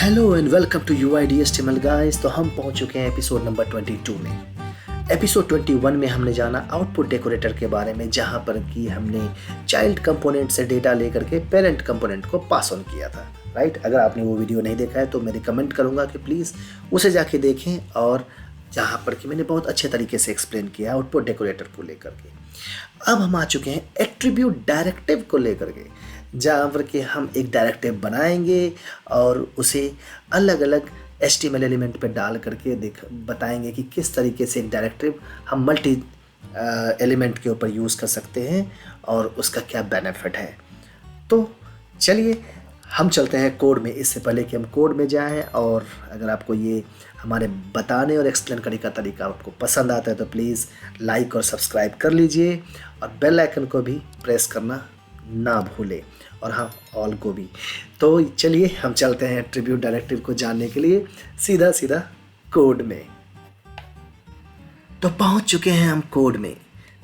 Hello and welcome to UIDHTML guys. तो हम पहुंच चुके हैं एपिसोड नंबर 22 में। एपिसोड 21 में हमने जाना आउटपुट डेकोरेटर के बारे में, जहां पर कि हमने चाइल्ड कंपोनेंट से डेटा लेकर के पेरेंट कंपोनेंट को पास ऑन किया था, राइट। अगर आपने वो वीडियो नहीं देखा है तो मैं रिकमेंड करूंगा कि प्लीज़ उसे जाके देखें, और जहाँ पर कि मैंने बहुत अच्छे तरीके से एक्सप्लेन किया आउटपुट डेकोरेटर को लेकर के। अब हम आ चुके हैं एट्रीब्यूट डायरेक्टिव को लेकर के, जहाँ पर कि हम एक डायरेक्टिव बनाएंगे और उसे अलग अलग HTML एलिमेंट पे डाल करके बताएंगे कि किस तरीके से एक डायरेक्टिव हम मल्टी एलिमेंट के ऊपर यूज़ कर सकते हैं और उसका क्या बेनिफिट है। तो चलिए हम चलते हैं कोड में। इससे पहले कि हम कोड में जाएं, और अगर आपको ये हमारे बताने और एक्सप्लेन करने का तरीका आपको पसंद आता है तो प्लीज़ लाइक और सब्सक्राइब कर लीजिए, और बेल आइकन को भी प्रेस करना ना भूलें, और हाँ, ऑल को भी। तो चलिए हम चलते हैं एट्रीब्यूट डायरेक्टिव को जानने के लिए सीधा सीधा कोड में। तो पहुंच चुके हैं हम कोड में।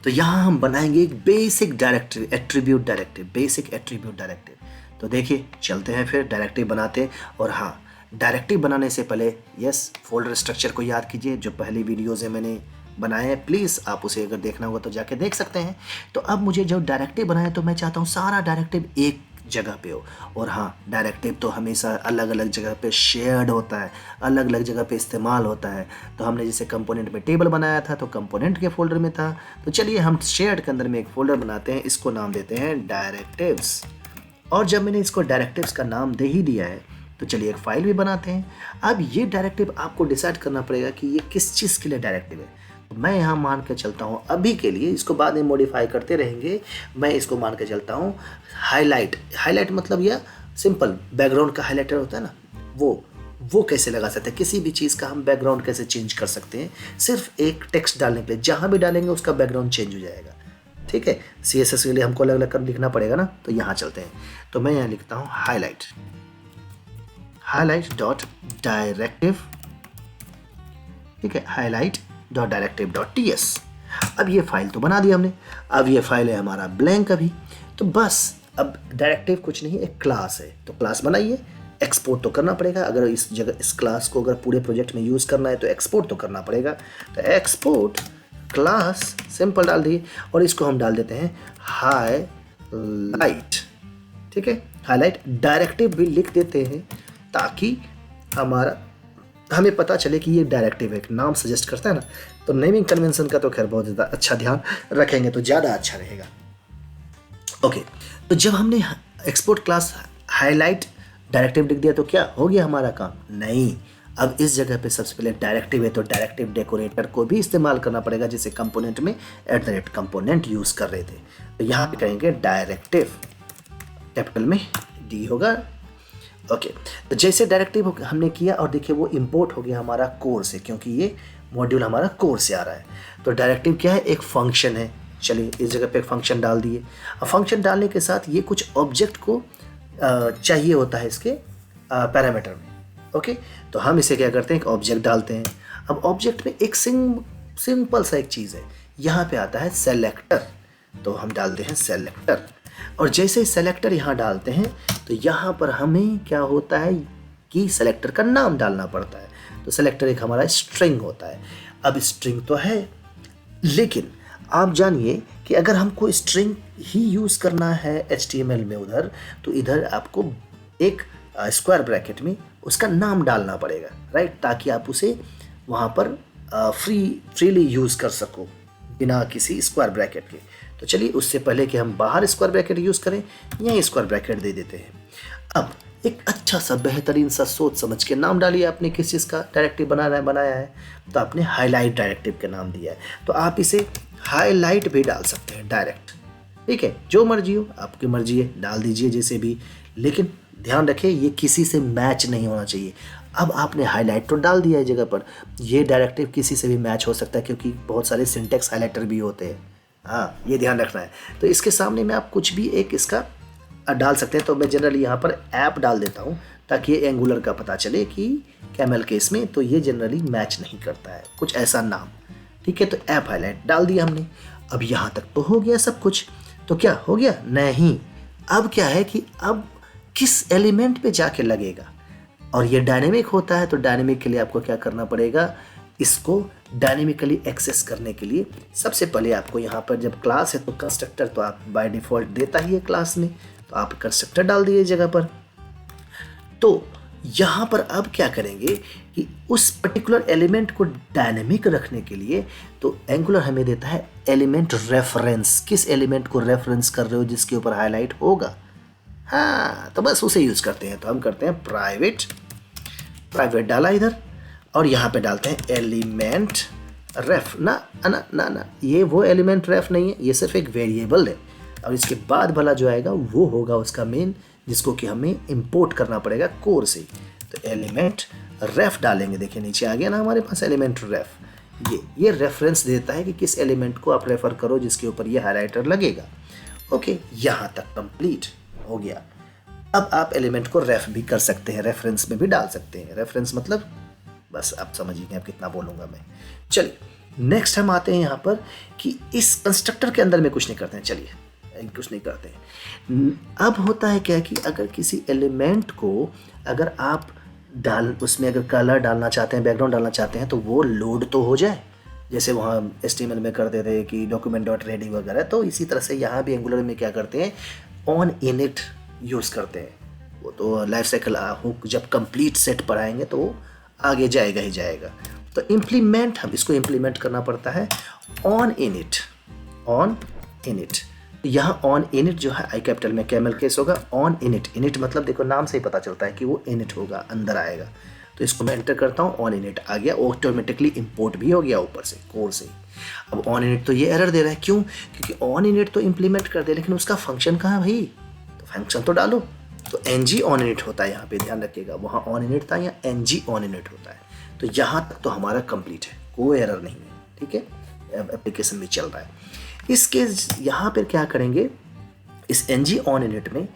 तो यहाँ हम बनाएंगे एक basic directive attribute directive, basic attribute directive. तो देखिए चलते हैं फिर डायरेक्टिव बनाते हैं। और हाँ, डायरेक्टिव बनाने से पहले फोल्डर स्ट्रक्चर को याद कीजिए, जो पहली वीडियोज़ है मैंने बनाए हैं। प्लीज़ आप उसे अगर देखना होगा तो जाके देख सकते हैं। तो अब मुझे जब डायरेक्टिव बनाए तो मैं चाहता हूँ सारा डायरेक्टिव एक जगह पे हो। और हाँ, डायरेक्टिव तो हमेशा अलग अलग जगह पे शेयर्ड होता है, अलग अलग जगह पे इस्तेमाल होता है। तो हमने जैसे कंपोनेंट में टेबल बनाया था तो कंपोनेंट के फोल्डर में था। तो चलिए हम शेयर्ड के अंदर में एक फोल्डर बनाते हैं, इसको नाम देते हैं डायरेक्टिव्स। और जब मैंने इसको डायरेक्टिव्स का नाम दे ही दिया है तो चलिए एक फाइल भी बनाते हैं। अब ये डायरेक्टिव आपको डिसाइड करना पड़ेगा कि ये किस चीज़ के लिए डायरेक्टिव है। तो मैं यहाँ मान के चलता हूँ अभी के लिए, इसको बाद में मॉडिफाई करते रहेंगे, मैं इसको मान के चलता हूँ हाईलाइट मतलब यह सिंपल बैकग्राउंड का हाईलाइटर होता है ना, वो कैसे लगा सकते हैं। किसी भी चीज़ का हम बैकग्राउंड कैसे चेंज कर सकते हैं, सिर्फ एक टेक्स्ट डालने के लिए। जहाँ भी डालेंगे उसका बैकग्राउंड चेंज हो जाएगा, ठीक है। CSS के लिए हमको अलग अलग कर लिखना पड़ेगा ना। तो यहाँ चलते हैं। तो मैं यहाँ लिखता हूँ हाईलाइट डॉट डायरेक्टिव, ठीक है, highlight.directive.ts। अब ये फाइल तो बना दी हमने। अब ये फाइल है हमारा ब्लैंक अभी। तो बस अब डायरेक्टिव कुछ नहीं, एक क्लास है। तो क्लास बनाइए, एक्सपोर्ट तो करना पड़ेगा। अगर इस क्लास को अगर पूरे प्रोजेक्ट में यूज़ करना है तो एक्सपोर्ट तो करना पड़ेगा। तो एक्सपोर्ट क्लास सिंपल डाल दिए, और इसको हम डाल देते हैं हाईलाइट, ठीक है। हाईलाइट डायरेक्टिव भी लिख देते हैं ताकि हमें पता चले कि ये डायरेक्टिव है। नाम सजेस्ट करता है ना, तो नेमिंग कन्वेंशन का तो खैर बहुत ज़्यादा अच्छा ध्यान रखेंगे तो ज़्यादा अच्छा रहेगा। ओके, तो जब हमने एक्सपोर्ट क्लास हाईलाइट डायरेक्टिव लिख दिया तो क्या हो गया हमारा काम? नहीं, अब इस जगह पे सबसे पहले डायरेक्टिव है तो डायरेक्टिव डेकोरेटर को भी इस्तेमाल करना पड़ेगा, जैसे कंपोनेंट में @कंपोनेंट यूज़ कर रहे थे। तो यहाँ पे कहेंगे डायरेक्टिव, कैपिटल में D होगा। ओके, तो जैसे डायरेक्टिव हमने किया, और देखिए वो इंपोर्ट हो गया हमारा कोर से, क्योंकि ये मॉड्यूल हमारा कोर से आ रहा है। तो डायरेक्टिव क्या है? एक फंक्शन है। चलिए इस जगह पे एक फंक्शन डाल दिए। अब फंक्शन डालने के साथ ये कुछ ऑब्जेक्ट को चाहिए होता है इसके पैरामीटर में। ओके, तो हम इसे क्या करते हैं, एक ऑब्जेक्ट डालते हैं। अब ऑब्जेक्ट में एक सिंपल सा एक चीज़ है, यहाँ पे आता है सेलेक्टर। तो हम डालते हैं सेलेक्टर, और जैसे सेलेक्टर यहाँ डालते हैं तो यहाँ पर हमें क्या होता है कि सेलेक्टर का नाम डालना पड़ता है। तो सेलेक्टर एक हमारा स्ट्रिंग होता है। अब स्ट्रिंग तो है, लेकिन आप जानिए कि अगर हमको स्ट्रिंग ही यूज़ करना है HTML में उधर, तो इधर आपको एक स्क्वायर ब्रैकेट में उसका नाम डालना पड़ेगा, राइट, ताकि आप उसे वहाँ पर फ्रीली यूज़ कर सको बिना किसी स्क्वायर ब्रैकेट के। तो चलिए उससे पहले कि हम बाहर स्क्वायर ब्रैकेट यूज़ करें, यहीं स्क्वायर ब्रैकेट दे देते हैं। अब एक अच्छा सा बेहतरीन सा सोच समझ के नाम डालिए। आपने किस चीज़ का डायरेक्टिव बनाया है, तो आपने हाईलाइट डायरेक्टिव का नाम दिया है, तो आप इसे हाईलाइट भी डाल सकते हैं डायरेक्ट, ठीक है। जो मर्जी हो, आपकी मर्जी है, डाल दीजिए जैसे भी, लेकिन ध्यान रखें ये किसी से मैच नहीं होना चाहिए। अब आपने हाईलाइट तो डाल दिया है जगह पर, ये डायरेक्टिव किसी से भी मैच हो सकता है, क्योंकि बहुत सारे सिंटेक्स हाईलाइटर भी होते हैं। हाँ, ये ध्यान रखना है। तो इसके सामने में आप कुछ भी एक इसका डाल सकते हैं। तो मैं जनरली यहाँ पर ऐप डाल देता हूँ, ताकि ये एंगुलर का पता चले कि कैमल केस में तो ये जनरली मैच नहीं करता है, कुछ ऐसा नाम, ठीक है। तो ऐप हाईलाइट डाल दिया हमने। अब यहाँ तक तो हो गया सब कुछ। तो क्या हो गया? नहीं, अब क्या है कि अब किस एलिमेंट पे जाके लगेगा, और ये डायनेमिक होता है, तो डायनेमिक के लिए आपको क्या करना पड़ेगा, इसको डायनेमिकली एक्सेस करने के लिए सबसे पहले आपको यहाँ पर जब क्लास है तो कंस्ट्रक्टर तो आप बाय डिफ़ॉल्ट देता ही है क्लास में, तो आप कंस्ट्रक्टर डाल दिए जगह पर। तो यहाँ पर अब क्या करेंगे कि उस पर्टिकुलर एलिमेंट को डायनेमिक रखने के लिए तो एंगुलर हमें देता है एलिमेंट रेफरेंस, किस एलिमेंट को रेफरेंस कर रहे हो जिसके ऊपर हाईलाइट होगा। हाँ, तो बस उसे यूज़ करते हैं। तो हम करते हैं प्राइवेट डाला इधर, और यहाँ पे डालते हैं एलिमेंट रेफ। ना ना ना ना, ये वो एलिमेंट रेफ नहीं है, ये सिर्फ एक वेरिएबल है, और इसके बाद वाला जो आएगा वो होगा उसका मेन, जिसको कि हमें इंपोर्ट करना पड़ेगा कोर से। तो एलिमेंट रेफ डालेंगे, देखिए नीचे आ गया ना हमारे पास एलिमेंट रेफ। ये रेफरेंस देता है कि किस एलिमेंट को आप रेफर करो जिसके ऊपर ये हाइलाइटर लगेगा। ओके, यहाँ तक कंप्लीट हो गया। अब आप एलिमेंट को रेफ भी कर सकते हैं, रेफरेंस में भी डाल सकते हैं। रेफरेंस मतलब बस आप समझिए अब कितना बोलूँगा मैं। चलिए नेक्स्ट हम आते हैं यहाँ पर कि इस कंस्ट्रक्टर के अंदर में कुछ नहीं करते हैं। चलिए कुछ नहीं करते हैं। अब होता है क्या कि अगर किसी एलिमेंट को अगर आप उसमें अगर कलर डालना चाहते हैं, बैकग्राउंड डालना चाहते हैं, तो वो लोड तो हो जाए, जैसे वहाँ HTML में करते थे कि document.ready वगैरह। तो इसी तरह से यहाँ भी एंगुलर में क्या करते हैं, ऑन इनिट यूज़ करते हैं। वो तो लाइफ साइकिल हुक जब कंप्लीट सेट पढ़ाएंगे तो वो आगे जाएगा ही जाएगा। तो इम्प्लीमेंट, हम इसको इम्प्लीमेंट करना पड़ता है ऑन इनिट। यहाँ ऑन इनिट जो है आई कैपिटल में कैमल केस होगा। ऑन इनिट मतलब देखो नाम से ही पता चलता है कि वो इनिट होगा, अंदर आएगा। तो इसको मैं एंटर करता हूँ, ऑन इनिट आ गया, ऑटोमेटिकली इंपोर्ट भी हो गया ऊपर से कोर से। अब ऑन इनिट तो ये एरर दे रहा है, क्यों? क्योंकि ऑन इनिट तो इम्प्लीमेंट कर दे, लेकिन उसका फंक्शन कहाँ है भाई? तो फंक्शन तो डालो। तो ng ऑन इनिट होता है, यहाँ पे ध्यान रखिएगा, वहाँ ऑन इनिट था, यहाँ ng ऑन इनिट होता है। तो यहाँ तक तो हमारा कंप्लीट है, कोई एरर नहीं है, ठीक है, एप्लीकेशन में चल रहा है। इसके यहाँ पर क्या करेंगे, इस ng ऑन इनिट में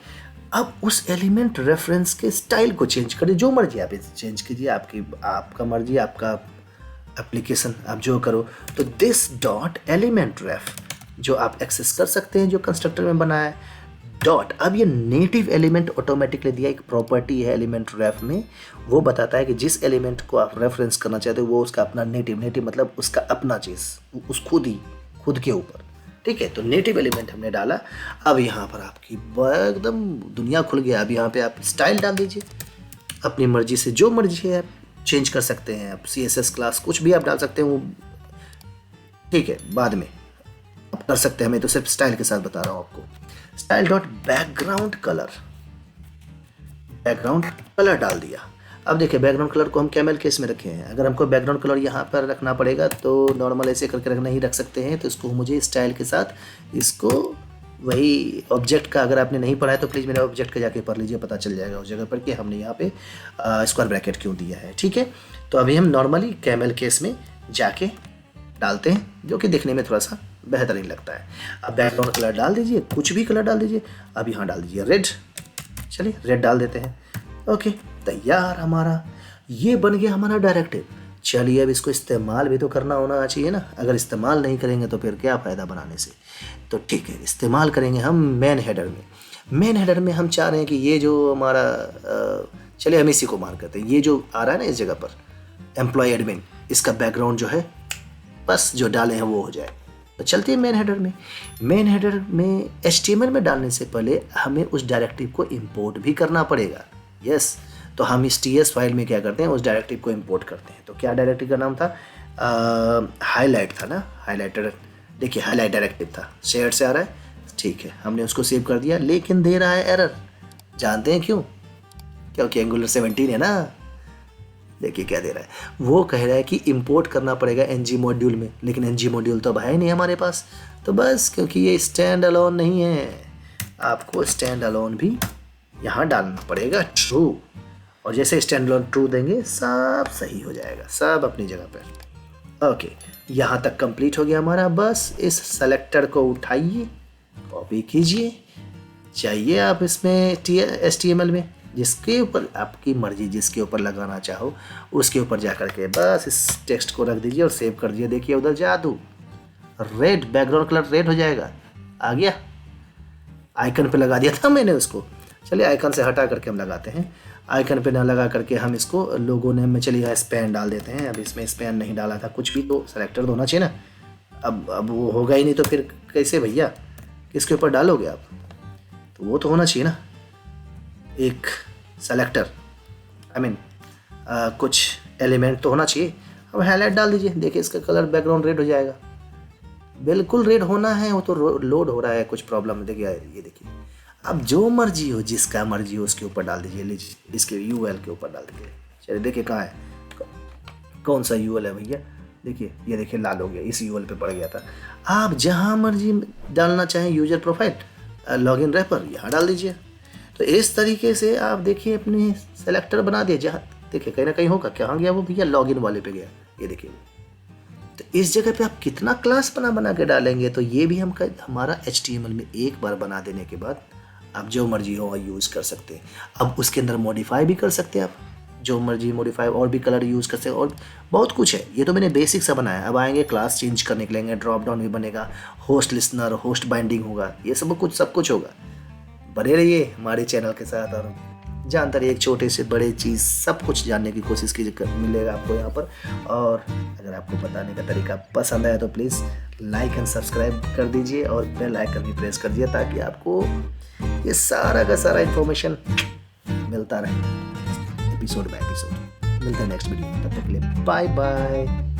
अब उस एलिमेंट रेफरेंस के स्टाइल को चेंज करिए, जो मर्जी आप चेंज कीजिए, आपका मर्जी, आपका एप्लीकेशन, आप जो करो। तो दिस डॉट एलिमेंट रेफ जो आप एक्सेस कर सकते हैं, जो कंस्ट्रक्टर में बना है, डॉट। अब ये नेटिव एलिमेंट ऑटोमेटिकली दिया, एक प्रॉपर्टी है एलिमेंट रेफ में, वो बताता है कि जिस एलिमेंट को आप रेफरेंस करना चाहते हो वो उसका अपना नेटिव मतलब उसका अपना चीज़, उस खुद के ऊपर, ठीक है। तो नेटिव एलिमेंट हमने डाला। अब यहाँ पर आपकी एकदम दुनिया खुल गया। अब यहाँ पे आप स्टाइल डाल दीजिए, अपनी मर्जी से जो मर्जी है आप चेंज कर सकते हैं। आप CSS क्लास कुछ भी आप डाल सकते हैं, वो ठीक है, बाद में आप कर सकते हैं। मैं तो सिर्फ स्टाइल के साथ बता रहा हूँ आपको। स्टाइल डॉट बैकग्राउंड कलर डाल दिया। अब देखिए बैकग्राउंड कलर को हम कैमल केस में रखे हैं। अगर हमको बैकग्राउंड कलर यहाँ पर रखना पड़ेगा तो नॉर्मल ऐसे करके रखना ही रख सकते हैं। तो इसको मुझे स्टाइल के साथ, इसको वही ऑब्जेक्ट का, अगर आपने नहीं पढ़ा है तो प्लीज़ मेरे ऑब्जेक्ट का जाके पढ़ लीजिए, पता चल जाएगा उस जगह पर कि हमने यहाँ पे स्क्वायर ब्रैकेट क्यों दिया है, ठीक है। तो अभी हम नॉर्मली कैमल केस में जाके डालते हैं, जो कि देखने में थोड़ा सा बेहतरीन लगता है। अब बैकग्राउंड कलर डाल दीजिए, कुछ भी कलर डाल दीजिए। अब यहाँ डाल दीजिए रेड, चलिए रेड डाल देते हैं। ओके, तैयार, हमारा ये बन गया हमारा डायरेक्टिव। चलिए अब इसको इस्तेमाल भी तो करना होना चाहिए ना। अगर इस्तेमाल नहीं करेंगे तो फिर क्या फ़ायदा बनाने से। तो ठीक है, इस्तेमाल करेंगे हम मेन हेडर में। मेन हेडर में हम चाह रहे हैं कि ये जो हमारा चलिए हम इसी को मान करते हैं, ये जो आ रहा है ना इस जगह पर एम्प्लॉय एडमिन, इसका बैकग्राउंड जो है बस जो डाले हैं वो हो जाए। तो चलते हैं मेन हेडर में। मेन हेडर में HTML में डालने से पहले हमें उस डायरेक्टिव को इंपोर्ट भी करना पड़ेगा। यस, तो हम इस TS फाइल में क्या करते हैं, उस डायरेक्टिव को इंपोर्ट करते हैं। तो क्या डायरेक्टिव का नाम था, हाईलाइट था ना, हाईलाइटर। देखिए हाईलाइट डायरेक्टिव था, शेयर से आ रहा है, ठीक है, हमने उसको सेव कर दिया, लेकिन दे रहा है एरर। जानते हैं क्यों? क्योंकि एंगुलर 17 है ना। देखिए क्या दे रहा है, वो कह रहा है कि इंपोर्ट करना पड़ेगा ng मॉड्यूल में, लेकिन ng मॉड्यूल तो अब है नहीं हमारे पास। तो बस क्योंकि ये स्टैंड अलोन नहीं है, आपको स्टैंड अलोन भी यहाँ डालना पड़ेगा ट्रू। और जैसे स्टैंड अलोन ट्रू देंगे सब सही हो जाएगा, सब अपनी जगह पर। ओके, यहाँ तक कंप्लीट हो गया हमारा। बस इस सेलेक्टर को उठाइए, कॉपी कीजिए, चाहिए आप इसमें HTML में, जिसके ऊपर आपकी मर्जी, जिसके ऊपर लगाना चाहो उसके ऊपर जा करके बस इस टेक्स्ट को रख दीजिए और सेव कर दीजिए। देखिए उधर जादू, रेड बैकग्राउंड कलर रेड हो जाएगा। आ गया, आइकन पे लगा दिया था मैंने उसको। चलिए आइकन से हटा करके हम लगाते हैं। आइकन पे ना लगा करके हम इसको लोगो नेम में चलिए यहाँ स्पैन डाल देते हैं। अब इसमें स्पैन नहीं डाला था, कुछ भी तो सेलेक्टर तो होना चाहिए ना। अब वो होगा ही नहीं तो फिर कैसे भैया, किसके ऊपर डालोगे आप? तो वो तो होना चाहिए ना एक सेलेक्टर, आई मीन कुछ एलिमेंट तो होना चाहिए। अब हाईलाइट डाल दीजिए, देखिए इसका कलर बैकग्राउंड रेड हो जाएगा, बिल्कुल रेड होना है। वो तो लोड हो रहा है, कुछ प्रॉब्लम देखिए, ये देखिए। अब जो मर्जी हो, जिसका मर्जी हो उसके ऊपर डाल दीजिए। लीजिए इसके यूएल के ऊपर डाल दीजिए। चलिए देखिए कहाँ है, कौन सा यूएल है भैया, देखिए ये देखिए लाल हो गया, इस यूएल पे पड़ गया था। आप जहाँ मर्जी डालना चाहें यूजर प्रोफाइल लॉगिन रेफर यहाँ डाल दीजिए। तो इस तरीके से आप देखिए अपने सेलेक्टर बना दिए। जहाँ देखिए कहीं ना कहीं होगा, कहाँ गया वो भैया, लॉगिन वाले पे गया, ये देखिए। तो इस जगह पे आप कितना क्लास बना के डालेंगे। तो ये भी हम हमारा HTML में एक बार बना देने के बाद आप जो मर्जी हो यूज़ कर सकते हैं। अब उसके अंदर मॉडिफाई भी कर सकते हैं आप, जो मर्जी मॉडिफाई, और भी कलर यूज़ कर सकते हैं, और बहुत कुछ है। ये तो मैंने बेसिक सा बनाया। अब आएंगे क्लास चेंज करने के लिए, ड्रॉप डाउन भी बनेगा, होस्ट लिसनर, होस्ट बाइंडिंग होगा, ये सब कुछ होगा। बने रहिए हमारे चैनल के साथ और जानते रहिए एक छोटे से बड़े चीज़ सब कुछ जानने की कोशिश कीजिए, मिलेगा आपको यहाँ पर। और अगर आपको बताने का तरीका पसंद आया तो प्लीज़ लाइक एंड सब्सक्राइब कर दीजिए और बेल आइकन भी प्रेस कर दीजिए, ताकि आपको ये सारा का सारा इन्फॉर्मेशन मिलता रहे एपिसोड बाय एपिसोड। मिलते हैं नेक्स्ट वीडियो में, तब तक के लिए बाय बाय।